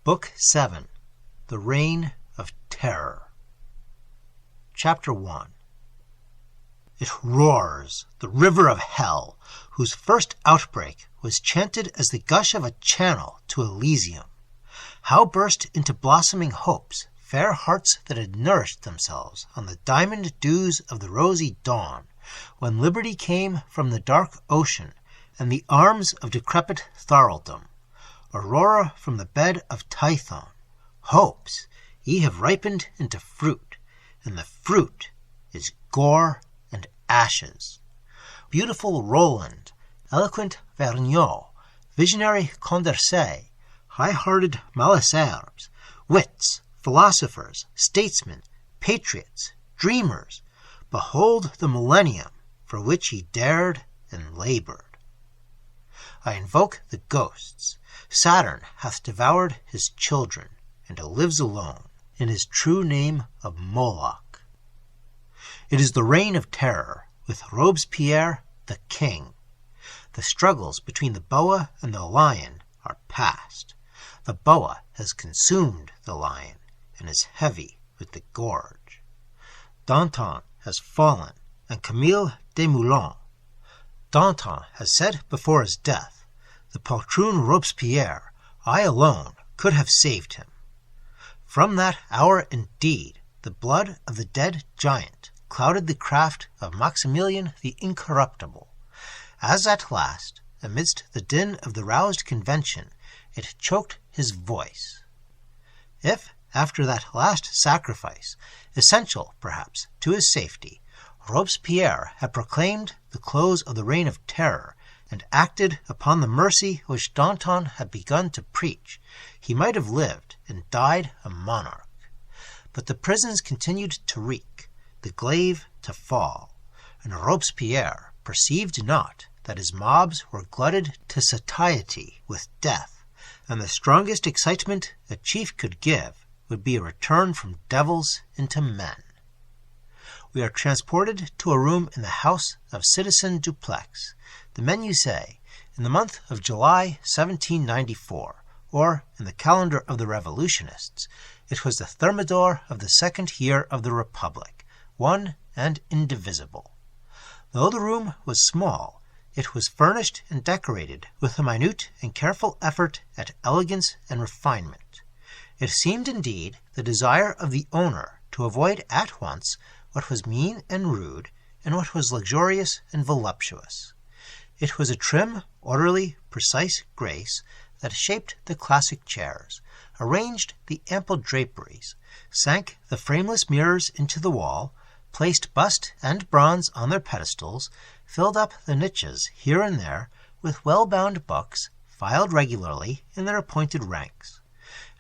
Book 7. The Reign of Terror. Chapter 1. It roars, the river of hell, whose first outbreak was chanted as the gush of a channel to Elysium. How burst into blossoming hopes fair hearts that had nourished themselves on the diamond dews of the rosy dawn, when liberty came from the dark ocean, and the arms of decrepit thraldom, aurora from the bed of Tython. Hopes, ye have ripened into fruit, and the fruit is gore and ashes. Beautiful Roland, eloquent Vergniaud, visionary Condorcet, high-hearted Malesherbes, wits, philosophers, statesmen, patriots, dreamers, behold the millennium for which ye dared and labored. I invoke the ghosts. Saturn hath devoured his children, and lives alone in his true name of Moloch. It is the reign of terror, with Robespierre the king. The struggles between the boa and the lion are past. The boa has consumed the lion, and is heavy with the gorge. Danton has fallen, and Camille Desmoulins. Danton has said before his death, "The poltroon Robespierre, I alone could have saved him." From that hour, indeed, the blood of the dead giant clouded the craft of Maximilian the Incorruptible, as at last, amidst the din of the roused convention, it choked his voice. If, after that last sacrifice, essential, perhaps, to his safety, Robespierre had proclaimed the close of the reign of terror, and acted upon the mercy which Danton had begun to preach, he might have lived and died a monarch. But the prisons continued to reek, the glaive to fall, and Robespierre perceived not that his mobs were glutted to satiety with death, and the strongest excitement a chief could give would be a return from devils into men. We are transported to a room in the house of Citizen Duplex, the menu say, in the month of July 1794, or, in the calendar of the revolutionists, it was the Thermidor of the second year of the Republic, one and indivisible. Though the room was small, it was furnished and decorated with a minute and careful effort at elegance and refinement. It seemed, indeed, the desire of the owner to avoid at once what was mean and rude, and what was luxurious and voluptuous. It was a trim, orderly, precise grace that shaped the classic chairs, arranged the ample draperies, sank the frameless mirrors into the wall, placed bust and bronze on their pedestals, filled up the niches here and there with well-bound books, filed regularly in their appointed ranks.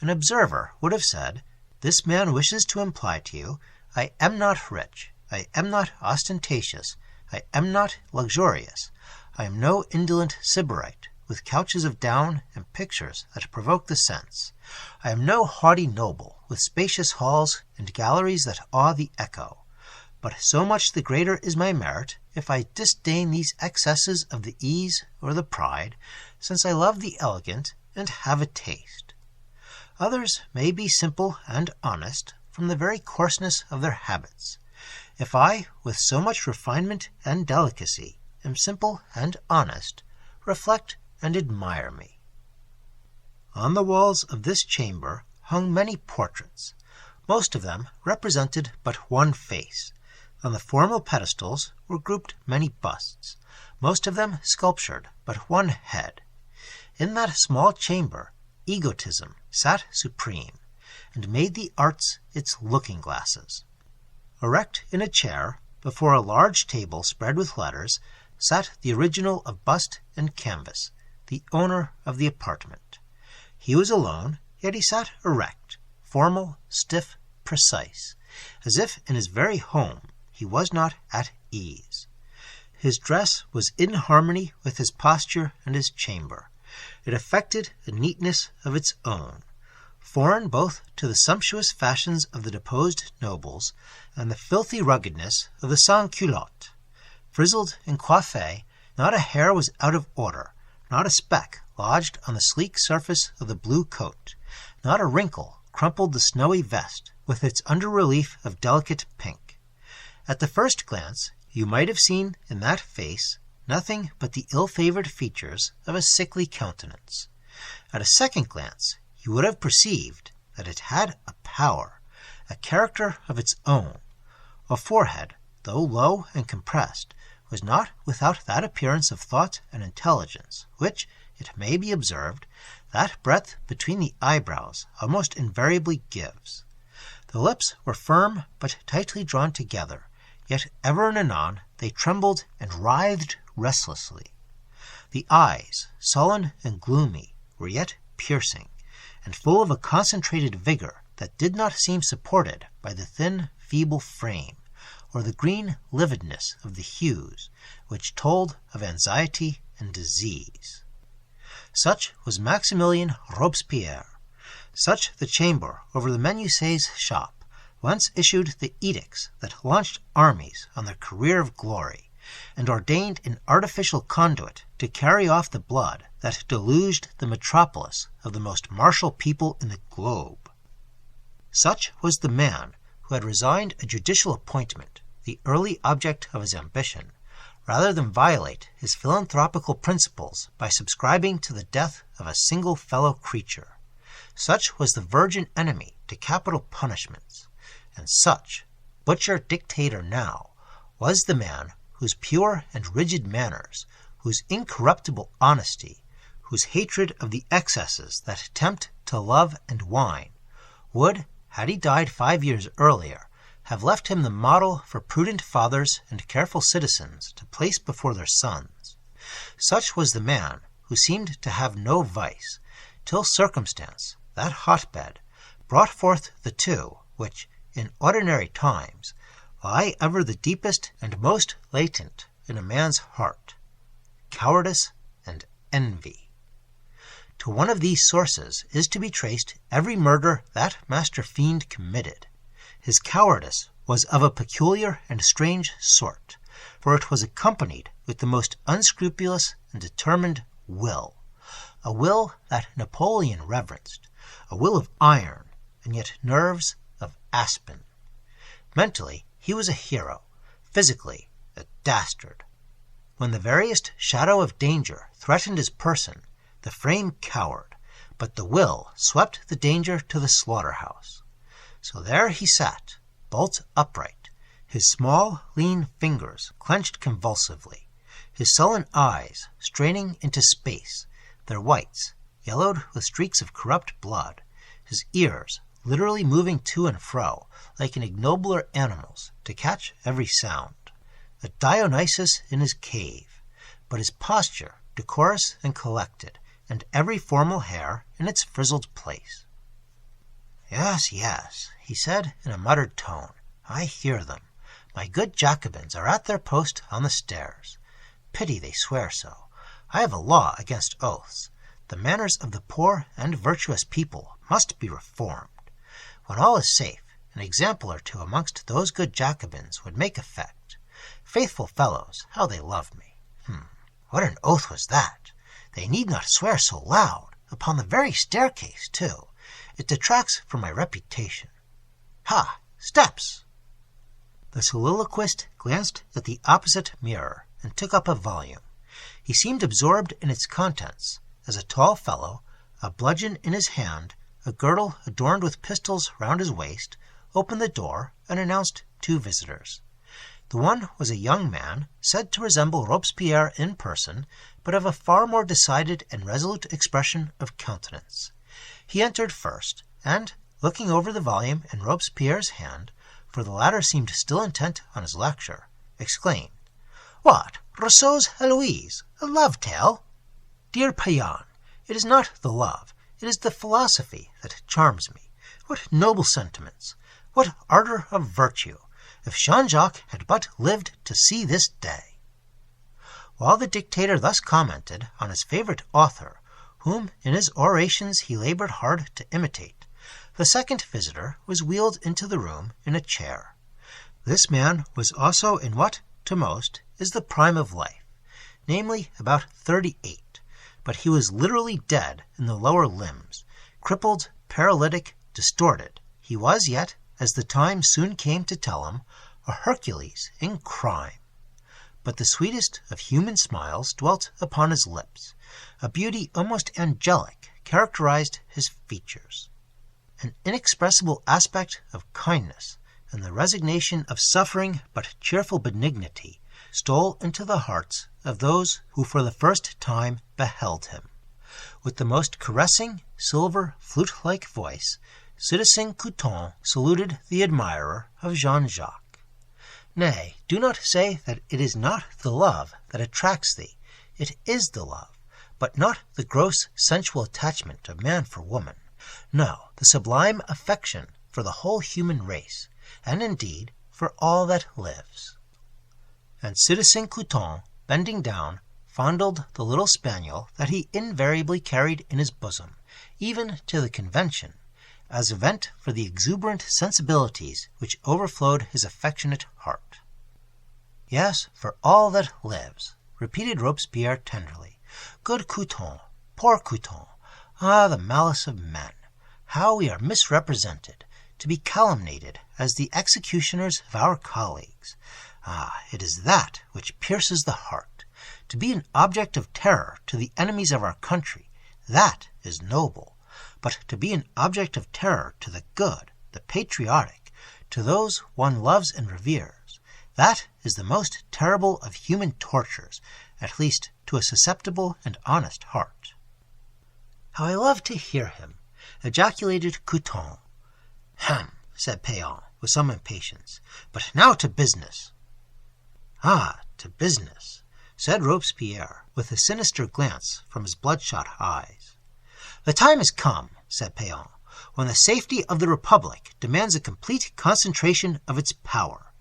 An observer would have said, "This man wishes to imply to you, I am not rich, I am not ostentatious, I am not luxurious, I am no indolent sybarite, with couches of down and pictures that provoke the sense. I am no haughty noble, with spacious halls and galleries that awe the echo. But so much the greater is my merit, if I disdain these excesses of the ease or the pride, since I love the elegant and have a taste. Others may be simple and honest, from the very coarseness of their habits. If I, with so much refinement and delicacy, am simple and honest, reflect and admire me." On the walls of this chamber hung many portraits. Most of them represented but one face. On the formal pedestals were grouped many busts, most of them sculptured but one head. In that small chamber, egotism sat supreme, and made the arts its looking-glasses. Erect in a chair, before a large table spread with letters, sat the original of bust and canvas, the owner of the apartment. He was alone, yet he sat erect, formal, stiff, precise, as if in his very home he was not at ease. His dress was in harmony with his posture and his chamber. It affected a neatness of its own, foreign both to the sumptuous fashions of the deposed nobles and the filthy ruggedness of the sans-culotte. Frizzled and coiffé, not a hair was out of order, not a speck lodged on the sleek surface of the blue coat, Not a wrinkle crumpled the snowy vest with its under-relief of delicate pink. At the first glance, you might have seen in that face nothing but the ill-favored features of a sickly countenance. At a second glance, you would have perceived that it had a power, a character of its own. A forehead, though low and compressed, was not without that appearance of thought and intelligence which, it may be observed, that breadth between the eyebrows almost invariably gives. The lips were firm but tightly drawn together, yet ever and anon they trembled and writhed restlessly. The eyes, sullen and gloomy, were yet piercing, and full of a concentrated vigor that did not seem supported by the thin, feeble frame, or the green lividness of the hues, which told of anxiety and disease. Such was Maximilien Robespierre, such the chamber over the menuiset's shop, whence issued the edicts that launched armies on their career of glory, and ordained an artificial conduit to carry off the blood that deluged the metropolis of the most martial people in the globe. Such was the man who had resigned a judicial appointment, the early object of his ambition, rather than violate his philanthropical principles by subscribing to the death of a single fellow creature. Such was the virgin enemy to capital punishments, and such, butcher dictator now, was the man whose pure and rigid manners, whose incorruptible honesty, whose hatred of the excesses that tempt to love and wine, would, had he died 5 years earlier, have left him the model for prudent fathers and careful citizens to place before their sons. Such was the man who seemed to have no vice, till circumstance, that hotbed, brought forth the two which, in ordinary times, lie ever the deepest and most latent in a man's heart, cowardice and envy. To one of these sources is to be traced every murder that master fiend committed. His cowardice was of a peculiar and strange sort, for it was accompanied with the most unscrupulous and determined will, a will that Napoleon reverenced, a will of iron, and yet nerves of aspen. Mentally, he was a hero, physically, a dastard. When the veriest shadow of danger threatened his person, the frame cowered, but the will swept the danger to the slaughterhouse. So there he sat, bolt upright, his small, lean fingers clenched convulsively, his sullen eyes straining into space, their whites yellowed with streaks of corrupt blood, his ears literally moving to and fro like an ignobler animal's to catch every sound. A Dionysus in his cave, but his posture decorous and collected, and every formal hair in its frizzled place. "Yes, yes," he said in a muttered tone, "I hear them. My good Jacobins are at their post on the stairs. Pity they swear so. I have a law against oaths. The manners of the poor and virtuous people must be reformed. When all is safe, an example or two amongst those good Jacobins would make effect. Faithful fellows, how they love me! What an oath was that! They need not swear so loud, upon the very staircase, too. It detracts from my reputation. Ha! Steps!" The soliloquist glanced at the opposite mirror and took up a volume. He seemed absorbed in its contents, as a tall fellow, a bludgeon in his hand, a girdle adorned with pistols round his waist, opened the door and announced 2 visitors. The one was a young man, said to resemble Robespierre in person, but of a far more decided and resolute expression of countenance. He entered first, and, looking over the volume in Robespierre's hand, for the latter seemed still intent on his lecture, exclaimed, "What, Rousseau's Heloise, a love tale? Dear Payan, it is not the love, it is the philosophy that charms me. What noble sentiments! What ardor of virtue! If Jean-Jacques had but lived to see this day!" While the dictator thus commented on his favorite author, whom in his orations he labored hard to imitate, the second visitor was wheeled into the room in a chair. This man was also in what, to most, is the prime of life, namely about 38, but he was literally dead in the lower limbs, crippled paralytic, distorted, he was yet, as the time soon came to tell him, a Hercules in crime. But the sweetest of human smiles dwelt upon his lips. A beauty almost angelic characterized his features. An inexpressible aspect of kindness and the resignation of suffering but cheerful benignity stole into the hearts of those who for the first time beheld him. With the most caressing, silver, flute-like voice, Citizen Couthon saluted the admirer of Jean-Jacques. Nay, do not say that it is not the love that attracts thee. It is the love, but not the gross sensual attachment of man for woman. No, the sublime affection for the whole human race, and indeed for all that lives. And Citizen Couthon, bending down, fondled the little spaniel that he invariably carried in his bosom, even to the convention, as a vent for the exuberant sensibilities which overflowed his affectionate heart. Yes, for all that lives, repeated Robespierre tenderly. Good Couthon, poor Couthon, ah, the malice of men! How we are misrepresented, to be calumniated as the executioners of our colleagues. Ah, it is that which pierces the heart. To be an object of terror to the enemies of our country, that is noble. But to be an object of terror to the good, the patriotic, to those one loves and reveres, that is the most terrible of human tortures, at least to a susceptible and honest heart. How I love to hear him, ejaculated Couthon. Hem, said Payan, with some impatience. But now to business. Ah, to business, said Robespierre, with a sinister glance from his bloodshot eyes. The time has come, said Payan, when the safety of the Republic demands a complete concentration of its power.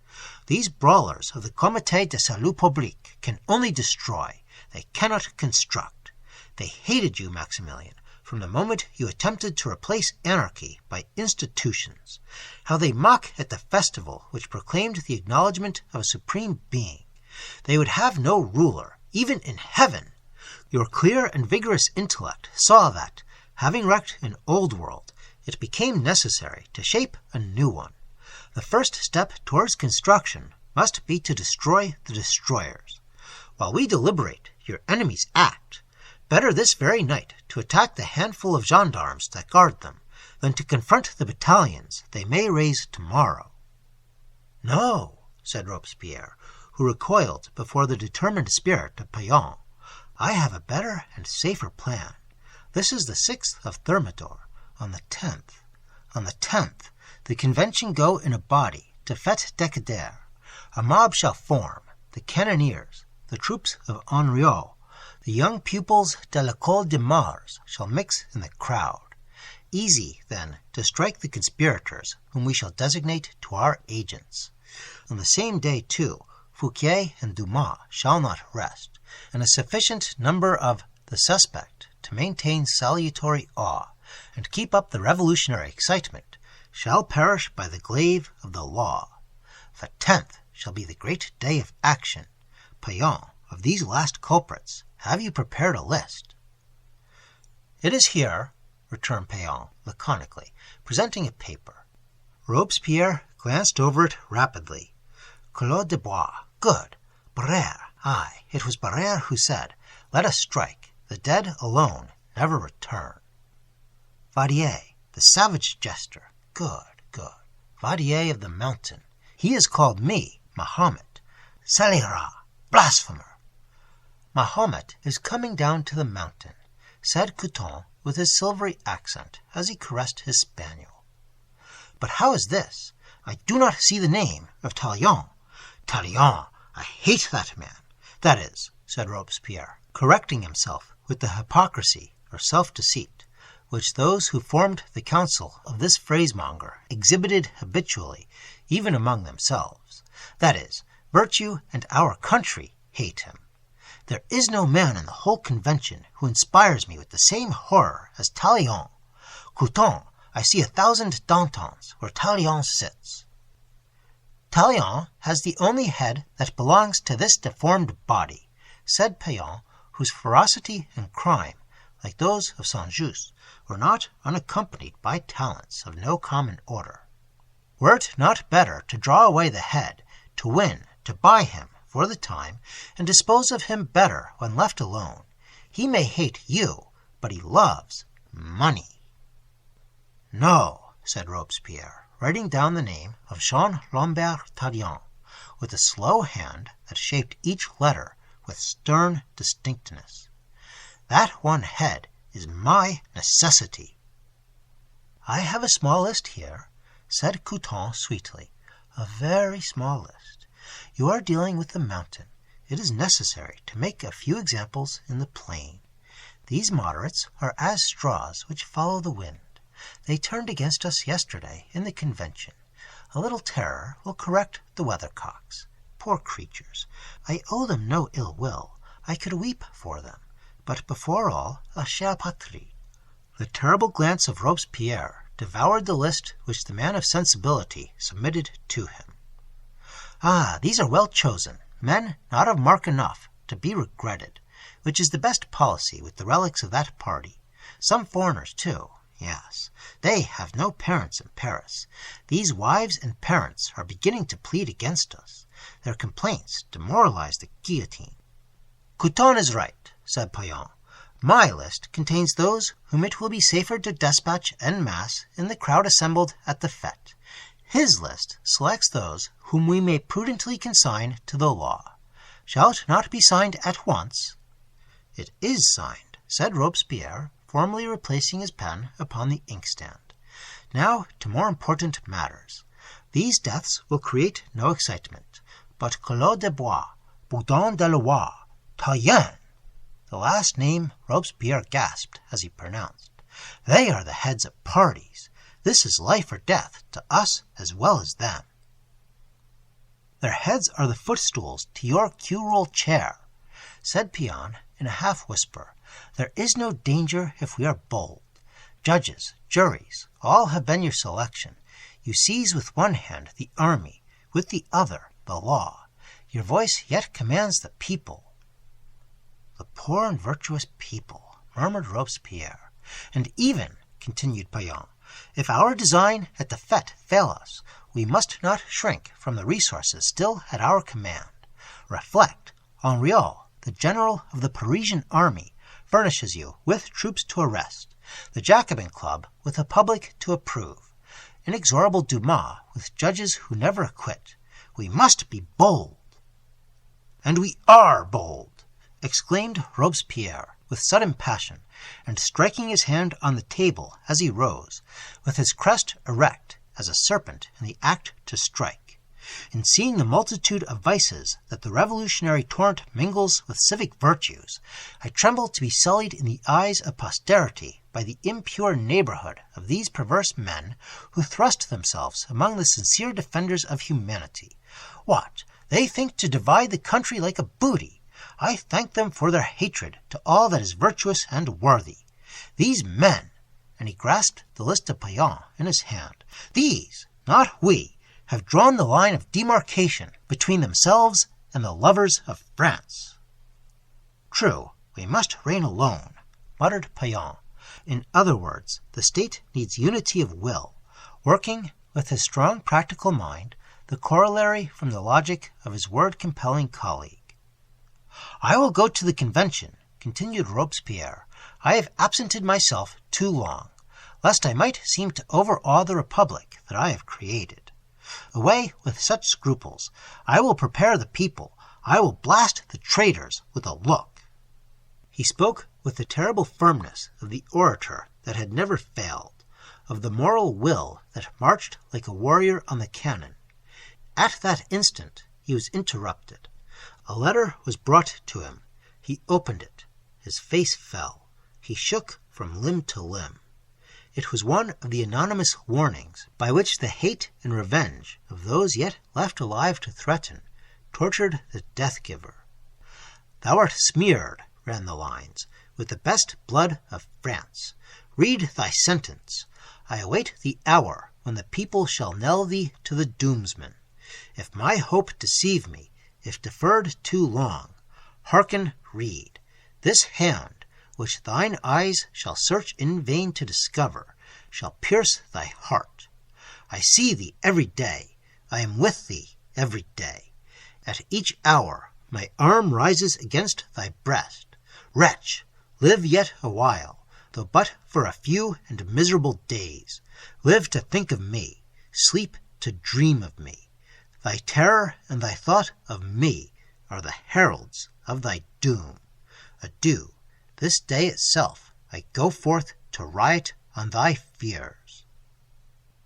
These brawlers of the Comité de Salut Public can only destroy, they cannot construct. They hated you, Maximilian, from the moment you attempted to replace anarchy by institutions. How they mock at the festival which proclaimed the acknowledgment of a supreme being. They would have no ruler, even in heaven. Your clear and vigorous intellect saw that, having wrecked an old world, it became necessary to shape a new one. The first step towards construction must be to destroy the destroyers. While we deliberate, your enemies act. Better this very night to attack the handful of gendarmes that guard them, than to confront the battalions they may raise tomorrow. No, said Robespierre, who recoiled before the determined spirit of Payan. I have a better and safer plan. This is the 6th of Thermidor, on the 10th. On the 10th, the convention go in a body to Fête Decader. A mob shall form, the cannoneers, the troops of Henriot, the young pupils de l'École de Mars shall mix in the crowd. Easy, then, to strike the conspirators whom we shall designate to our agents. On the same day, too, Fouquier and Dumas shall not rest, and a sufficient number of the suspect to maintain salutary awe and keep up the revolutionary excitement shall perish by the glaive of the law. The 10th shall be the great day of action. Payan, of these last culprits, have you prepared a list? It is here, returned Payan laconically, presenting a paper. Robespierre glanced over it rapidly. Collot de Bois, good. Barrère, aye, it was Barrère who said, let us strike. The dead alone never return. Vadier, the savage jester, good, good. Vadier of the mountain, he has called me Mahomet. Scélérat, blasphemer. Mahomet is coming down to the mountain, said Couthon with his silvery accent as he caressed his spaniel. But how is this? I do not see the name of Tallien. Tallien, I hate that man. That is, said Robespierre, correcting himself with the hypocrisy or self-deceit which those who formed the council of this phrasemonger exhibited habitually, even among themselves. That is, virtue and our country hate him. There is no man in the whole convention who inspires me with the same horror as Tallien. Couthon, I see 1,000 Dantons where Tallien sits. Tallien has the only head that belongs to this deformed body, said Payan, whose ferocity and crime, like those of Saint-Just, were not unaccompanied by talents of no common order. Were it not better to draw away the head, to win, to buy him for the time, and dispose of him better when left alone? He may hate you, but he loves money. No, said Robespierre, writing down the name of Jean Lambert Tallien with a slow hand that shaped each letter with stern distinctness. That one head is my necessity. I have a small list here, said Couthon sweetly, a very small list. You are dealing with the mountain. It is necessary to make a few examples in the plain. These moderates are as straws which follow the wind. They turned against us yesterday in the convention. A little terror will correct the weathercocks. Poor creatures! I owe them no ill will. I could weep for them. But before all, la chère patrie. The terrible glance of Robespierre devoured the list which the man of sensibility submitted to him. Ah, these are well chosen, men not of mark enough to be regretted, which is the best policy with the relics of that party. Some foreigners, too. Yes, they have no parents in Paris. These wives and parents are beginning to plead against us. Their complaints demoralize the guillotine. Couthon is right, said Payan. My list contains those whom it will be safer to despatch en masse in the crowd assembled at the fête. His list selects those whom we may prudently consign to the law. Shall it not be signed at once? It is signed, said Robespierre, formally replacing his pen upon the inkstand. Now to more important matters. These deaths will create no excitement, but Collot d'Herbois, Boudin de Loire, Tallien, the last name Robespierre gasped as he pronounced. They are the heads of parties. This is life or death to us as well as them. Their heads are the footstools to your curule chair, said Payan in a half-whisper. There is no danger if we are bold. Judges, juries, all have been your selection. You seize with one hand the army, with the other the law. Your voice yet commands the people. The poor and virtuous people, murmured Robespierre. And even, continued Payan, if our design at the fête fail us, we must not shrink from the resources still at our command. Reflect, Henriot, the general of the Parisian army, furnishes you with troops to arrest, the Jacobin Club with a public to approve, inexorable Dumas with judges who never acquit. We must be bold. And we are bold, exclaimed Robespierre with sudden passion, and striking his hand on the table as he rose, with his crest erect as a serpent in the act to strike. In seeing the multitude of vices that the revolutionary torrent mingles with civic virtues, I tremble to be sullied in the eyes of posterity by the impure neighborhood of these perverse men who thrust themselves among the sincere defenders of humanity. What? They think to divide the country like a booty. I thank them for their hatred to all that is virtuous and worthy. These men, and he grasped the list of Payan in his hand, these, not we, have drawn the line of demarcation between themselves and the lovers of France. True, we must reign alone, muttered Payan. In other words, the state needs unity of will, working, with his strong practical mind, the corollary from the logic of his word-compelling colleague. I will go to the convention, continued Robespierre. I have absented myself too long, lest I might seem to overawe the republic that I have created. Away with such scruples. I will prepare the people. I will blast the traitors with a look. He spoke with the terrible firmness of the orator that had never failed, of the moral will that marched like a warrior on the cannon. At that instant he was interrupted. A letter was brought to him. He opened it. His face fell. He shook from limb to limb. It was one of the anonymous warnings by which the hate and revenge of those yet left alive to threaten tortured the death-giver. Thou art smeared, ran the lines, with the best blood of France. Read thy sentence. I await the hour when the people shall knell thee to the doomsman. If my hope deceive me, if deferred too long, hearken, read. This hand, which thine eyes shall search in vain to discover, shall pierce thy heart. I see thee every day, I am with thee every day. At each hour my arm rises against thy breast. Wretch, live yet a while, though but for a few and miserable days. Live to think of me, sleep to dream of me. Thy terror and thy thought of me are the heralds of thy doom. Adieu. This day itself I go forth to riot on thy fears.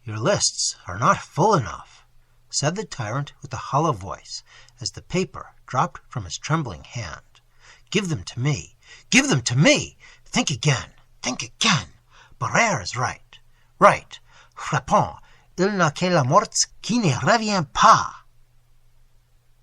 Your lists are not full enough, said the tyrant with a hollow voice, as the paper dropped from his trembling hand. Give them to me. Give them to me. Think again. Think again. Barrère is right. Right. Réponds. Il n'a que la mort qui ne revient pas.